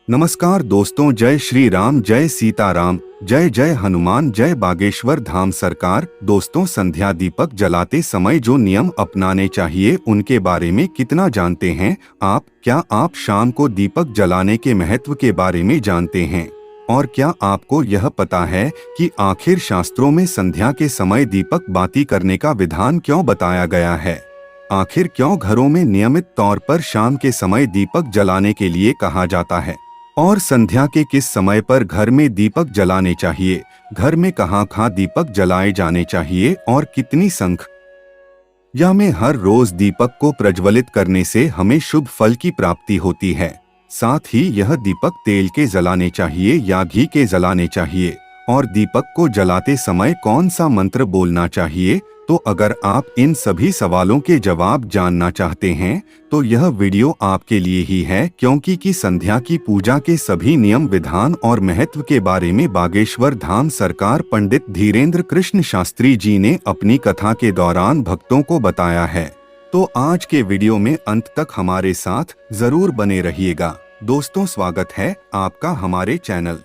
नमस्कार दोस्तों, जय श्री राम, जय सीताराम, जय जय हनुमान, जय बागेश्वर धाम सरकार। दोस्तों, संध्या दीपक जलाते समय जो नियम अपनाने चाहिए उनके बारे में कितना जानते हैं आप? क्या आप शाम को दीपक जलाने के महत्व के बारे में जानते हैं? और क्या आपको यह पता है कि आखिर शास्त्रों में संध्या के समय दीपक बाती करने का विधान क्यों बताया गया है? आखिर क्यों घरों में नियमित तौर पर शाम के समय दीपक जलाने के लिए कहा जाता है? और संध्या के किस समय पर घर में दीपक जलाने चाहिए? घर में कहाँ दीपक जलाए जाने चाहिए और कितनी संख्या में हर रोज दीपक को प्रज्वलित करने से हमें शुभ फल की प्राप्ति होती है? साथ ही यह दीपक तेल के जलाने चाहिए या घी के जलाने चाहिए? और दीपक को जलाते समय कौन सा मंत्र बोलना चाहिए? तो अगर आप इन सभी सवालों के जवाब जानना चाहते हैं तो यह वीडियो आपके लिए ही है, क्योंकि संध्या की पूजा के सभी नियम विधान और महत्व के बारे में बागेश्वर धाम सरकार पंडित धीरेन्द्र कृष्ण शास्त्री जी ने अपनी कथा के दौरान भक्तों को बताया है। तो आज के वीडियो में अंत तक हमारे साथ जरूर बने रहिएगा। दोस्तों, स्वागत है आपका हमारे चैनल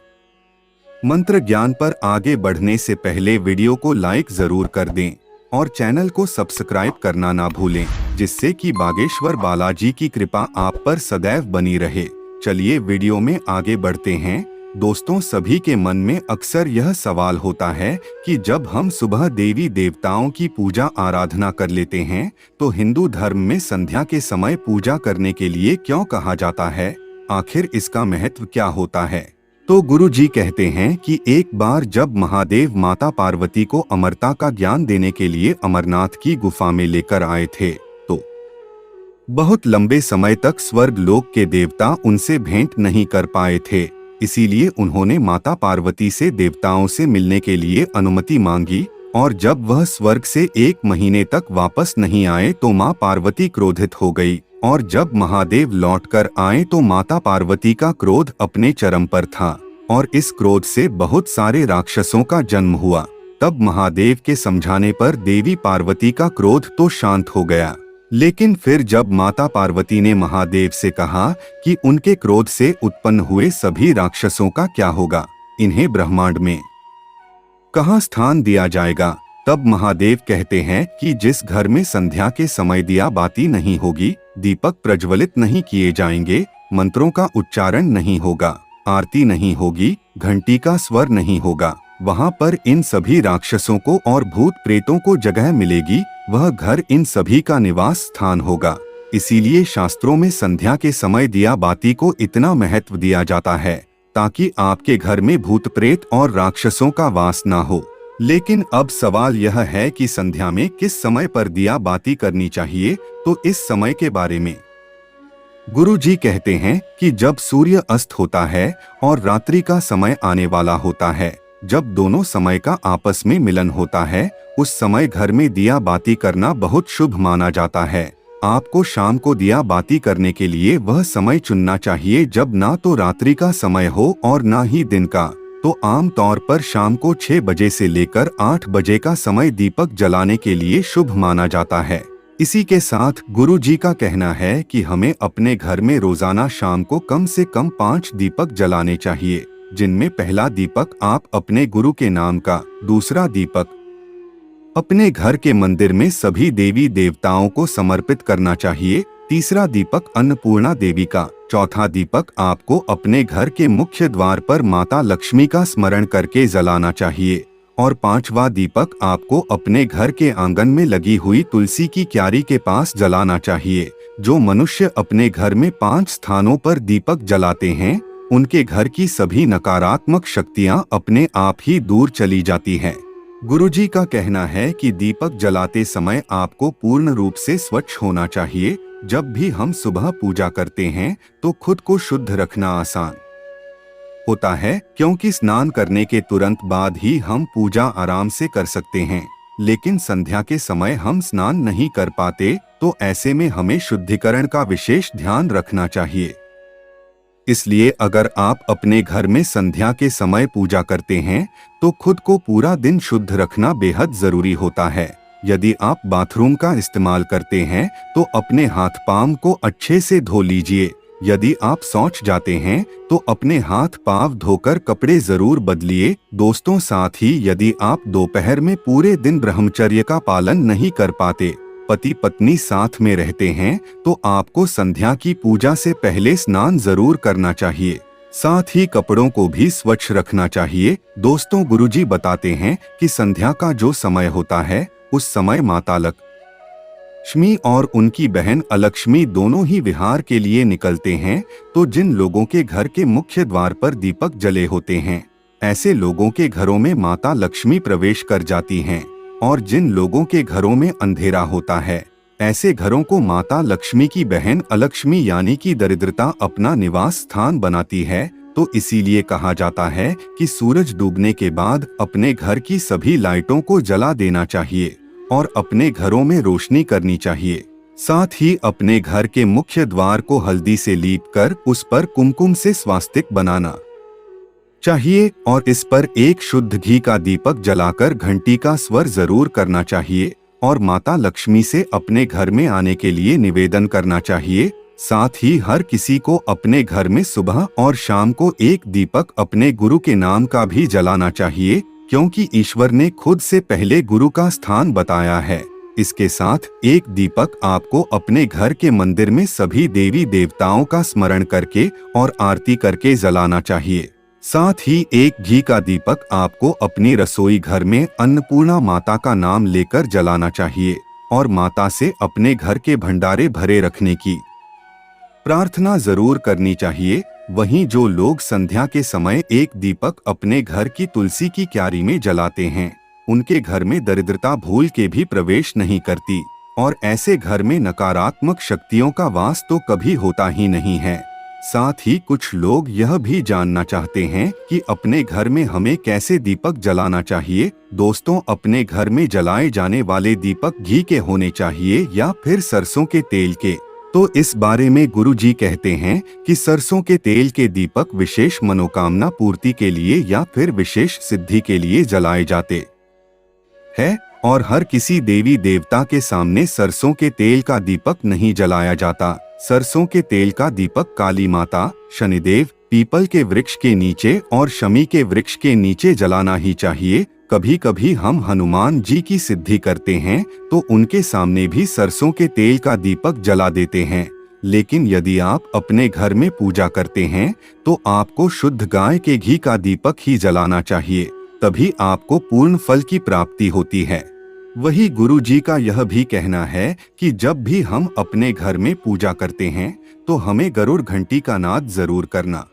मंत्र ज्ञान पर। आगे बढ़ने से पहले वीडियो को लाइक जरूर कर दें और चैनल को सब्सक्राइब करना ना भूलें, जिससे कि बागेश्वर बालाजी की कृपा आप पर सदैव बनी रहे। चलिए वीडियो में आगे बढ़ते हैं। दोस्तों, सभी के मन में अक्सर यह सवाल होता है कि जब हम सुबह देवी देवताओं की पूजा आराधना कर लेते हैं तो हिंदू धर्म में संध्या के समय पूजा करने के लिए क्यों कहा जाता है? आखिर इसका महत्व क्या होता है? तो गुरु जी कहते हैं कि एक बार जब महादेव माता पार्वती को अमरता का ज्ञान देने के लिए अमरनाथ की गुफा में लेकर आए थे तो बहुत लंबे समय तक स्वर्ग लोक के देवता उनसे भेंट नहीं कर पाए थे। इसीलिए उन्होंने माता पार्वती से देवताओं से मिलने के लिए अनुमति मांगी, और जब वह स्वर्ग से 1 महीने तक वापस नहीं आए तो माँ पार्वती क्रोधित हो गई। और जब महादेव लौटकर आए तो माता पार्वती का क्रोध अपने चरम पर था और इस क्रोध से बहुत सारे राक्षसों का जन्म हुआ। तब महादेव के समझाने पर देवी पार्वती का क्रोध तो शांत हो गया, लेकिन फिर जब माता पार्वती ने महादेव से कहा कि उनके क्रोध से उत्पन्न हुए सभी राक्षसों का क्या होगा, इन्हें ब्रह्मांड में कहाँ स्थान दिया जाएगा, तब महादेव कहते हैं कि जिस घर में संध्या के समय दिया बाती नहीं होगी, दीपक प्रज्वलित नहीं किए जाएंगे, मंत्रों का उच्चारण नहीं होगा, आरती नहीं होगी, घंटी का स्वर नहीं होगा, वहाँ पर इन सभी राक्षसों को और भूत प्रेतों को जगह मिलेगी। वह घर इन सभी का निवास स्थान होगा। इसीलिए शास्त्रों में संध्या के समय दिया बाती को इतना महत्व दिया जाता है ताकि आपके घर में भूत प्रेत और राक्षसों का वास ना हो। लेकिन अब सवाल यह है कि संध्या में किस समय पर दिया बाती करनी चाहिए? तो इस समय के बारे में गुरु जी कहते हैं कि जब सूर्य अस्त होता है और रात्रि का समय आने वाला होता है, जब दोनों समय का आपस में मिलन होता है, उस समय घर में दिया बाती करना बहुत शुभ माना जाता है। आपको शाम को दिया बाती करने के लिए वह समय चुनना चाहिए जब ना तो रात्रि का समय हो और ना ही दिन का। तो आम तौर पर शाम को 6 बजे से लेकर 8 बजे का समय दीपक जलाने के लिए शुभ माना जाता है। इसी के साथ गुरु जी का कहना है कि हमें अपने घर में रोजाना शाम को कम से कम 5 दीपक जलाने चाहिए, जिनमें पहला दीपक आप अपने गुरु के नाम का, दूसरा दीपक अपने घर के मंदिर में सभी देवी देवताओं को समर्पित करना चाहिए, तीसरा दीपक अन्नपूर्णा देवी का, चौथा दीपक आपको अपने घर के मुख्य द्वार पर माता लक्ष्मी का स्मरण करके जलाना चाहिए, और 5वां दीपक आपको अपने घर के आंगन में लगी हुई तुलसी की क्यारी के पास जलाना चाहिए। जो मनुष्य अपने घर में 5 स्थानों पर दीपक जलाते हैं, उनके घर की सभी नकारात्मक शक्तियां अपने आप ही दूर चली जाती हैं। गुरुजी का कहना है कि दीपक जलाते समय आपको पूर्ण रूप से स्वच्छ होना चाहिए। जब भी हम सुबह पूजा करते हैं तो खुद को शुद्ध रखना आसान होता है, क्योंकि स्नान करने के तुरंत बाद ही हम पूजा आराम से कर सकते हैं। लेकिन संध्या के समय हम स्नान नहीं कर पाते, तो ऐसे में हमें शुद्धिकरण का विशेष ध्यान रखना चाहिए। इसलिए अगर आप अपने घर में संध्या के समय पूजा करते हैं तो खुद को पूरा दिन शुद्ध रखना बेहद जरूरी होता है। यदि आप बाथरूम का इस्तेमाल करते हैं तो अपने हाथ पांव को अच्छे से धो लीजिए। यदि आप शौच जाते हैं तो अपने हाथ पांव धोकर कपड़े जरूर बदलिए। दोस्तों, साथ ही यदि आप दोपहर में पूरे दिन ब्रह्मचर्य का पालन नहीं कर पाते, पति पत्नी साथ में रहते हैं, तो आपको संध्या की पूजा से पहले स्नान जरूर करना चाहिए। साथ ही कपड़ों को भी स्वच्छ रखना चाहिए। दोस्तों, गुरुजी बताते हैं कि संध्या का जो समय होता है, उस समय माता लक्ष्मी और उनकी बहन अलक्ष्मी दोनों ही विहार के लिए निकलते हैं। तो जिन लोगों के घर के मुख्य द्वार पर दीपक जले होते हैं, ऐसे लोगों के घरों में माता लक्ष्मी प्रवेश कर जाती हैं। और जिन लोगों के घरों में अंधेरा होता है, ऐसे घरों को माता लक्ष्मी की बहन अलक्ष्मी यानी कि दरिद्रता अपना निवास स्थान बनाती है। तो इसीलिए कहा जाता है कि सूरज डूबने के बाद अपने घर की सभी लाइटों को जला देना चाहिए और अपने घरों में रोशनी करनी चाहिए। साथ ही अपने घर के मुख्य द्वार को हल्दी से लीपकर उस पर कुमकुम से स्वास्तिक बनाना चाहिए और इस पर एक शुद्ध घी का दीपक जलाकर घंटी का स्वर जरूर करना चाहिए और माता लक्ष्मी से अपने घर में आने के लिए निवेदन करना चाहिए। साथ ही हर किसी को अपने घर में सुबह और शाम को एक दीपक अपने गुरु के नाम का भी जलाना चाहिए, क्योंकि ईश्वर ने खुद से पहले गुरु का स्थान बताया है। इसके साथ एक दीपक आपको अपने घर के मंदिर में सभी देवी देवताओं का स्मरण करके और आरती करके जलाना चाहिए। साथ ही एक घी का दीपक आपको अपनी रसोई घर में अन्नपूर्णा माता का नाम लेकर जलाना चाहिए और माता से अपने घर के भंडारे भरे रखने की प्रार्थना जरूर करनी चाहिए। वहीं जो लोग संध्या के समय एक दीपक अपने घर की तुलसी की क्यारी में जलाते हैं, उनके घर में दरिद्रता भूल के भी प्रवेश नहीं करती और ऐसे घर में नकारात्मक शक्तियों का वास तो कभी होता ही नहीं है। साथ ही कुछ लोग यह भी जानना चाहते हैं कि अपने घर में हमें कैसे दीपक जलाना चाहिए। दोस्तों, अपने घर में जलाए जाने वाले दीपक घी के होने चाहिए या फिर सरसों के तेल के। तो इस बारे में गुरुजी कहते हैं कि सरसों के तेल के दीपक विशेष मनोकामना पूर्ति के लिए या फिर विशेष सिद्धि के लिए जलाए जाते हैं और हर किसी देवी देवता के सामने सरसों के तेल का दीपक नहीं जलाया जाता। सरसों के तेल का दीपक काली माता, शनिदेव, पीपल के वृक्ष के नीचे और शमी के वृक्ष के नीचे जलाना ही चाहिए। कभी कभी हम हनुमान जी की सिद्धि करते हैं तो उनके सामने भी सरसों के तेल का दीपक जला देते हैं। लेकिन यदि आप अपने घर में पूजा करते हैं तो आपको शुद्ध गाय के घी का दीपक ही जलाना चाहिए, तभी आपको पूर्ण फल की प्राप्ति होती है। वही गुरु जी का यह भी कहना है कि जब भी हम अपने घर में पूजा करते हैं तो हमें गरुड़ घंटी का नाद जरूर करना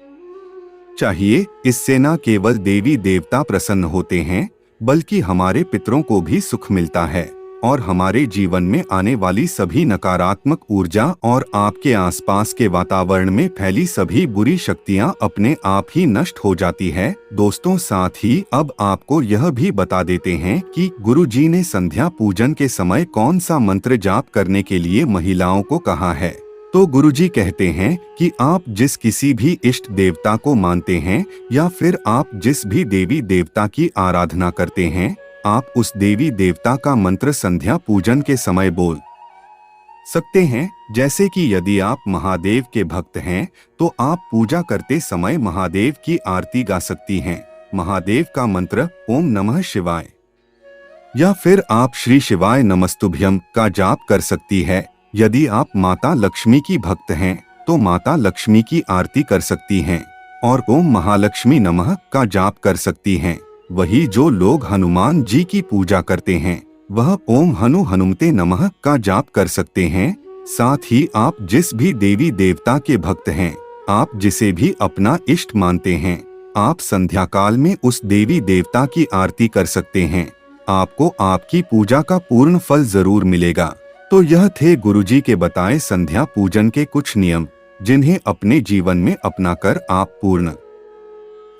चाहिए। इससे न केवल देवी देवता प्रसन्न होते हैं, बल्कि हमारे पितरों को भी सुख मिलता है और हमारे जीवन में आने वाली सभी नकारात्मक ऊर्जा और आपके आसपास के वातावरण में फैली सभी बुरी शक्तियां अपने आप ही नष्ट हो जाती है। दोस्तों, साथ ही अब आपको यह भी बता देते हैं कि गुरुजी ने संध्या पूजन के समय कौन सा मंत्र जाप करने के लिए महिलाओं को कहा है। तो गुरुजी कहते हैं कि आप जिस किसी भी इष्ट देवता को मानते हैं या फिर आप जिस भी देवी देवता की आराधना करते हैं, आप उस देवी देवता का मंत्र संध्या पूजन के समय बोल सकते हैं। जैसे कि यदि आप महादेव के भक्त हैं तो आप पूजा करते समय महादेव की आरती गा सकती हैं। महादेव का मंत्र ओम नमः शिवाय या फिर आप श्री शिवाय नमस्तुभ्यम का जाप कर सकती है। यदि आप माता लक्ष्मी की भक्त हैं तो माता लक्ष्मी की आरती कर सकती हैं और ओम महालक्ष्मी नमः का जाप कर सकती हैं। वही जो लोग हनुमान जी की पूजा करते हैं वह ओम हनु हनुमते नमः का जाप कर सकते हैं। साथ ही आप जिस भी देवी देवता के भक्त हैं, आप जिसे भी अपना इष्ट मानते हैं, आप संध्या काल में उस देवी देवता की आरती कर सकते हैं। आपको आपकी पूजा का पूर्ण फल जरूर मिलेगा। तो यह थे गुरुजी के बताए संध्या पूजन के कुछ नियम, जिन्हें अपने जीवन में अपनाकर आप पूर्ण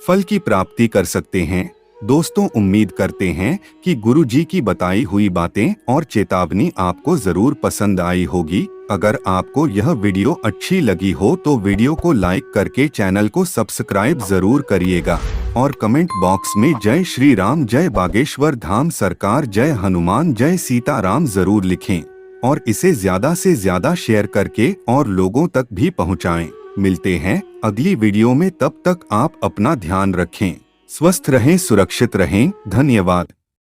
फल की प्राप्ति कर सकते हैं। दोस्तों, उम्मीद करते हैं कि गुरुजी की बताई हुई बातें और चेतावनी आपको जरूर पसंद आई होगी। अगर आपको यह वीडियो अच्छी लगी हो तो वीडियो को लाइक करके चैनल को सब्सक्राइब जरूर करिएगा और कमेंट बॉक्स में जय श्री राम, जय बागेश्वर धाम सरकार, जय हनुमान, जय सीताराम जरूर लिखें और इसे ज्यादा से ज्यादा शेयर करके और लोगों तक भी पहुंचाएं। मिलते हैं अगली वीडियो में, तब तक आप अपना ध्यान रखें, स्वस्थ रहें, सुरक्षित रहें। धन्यवाद।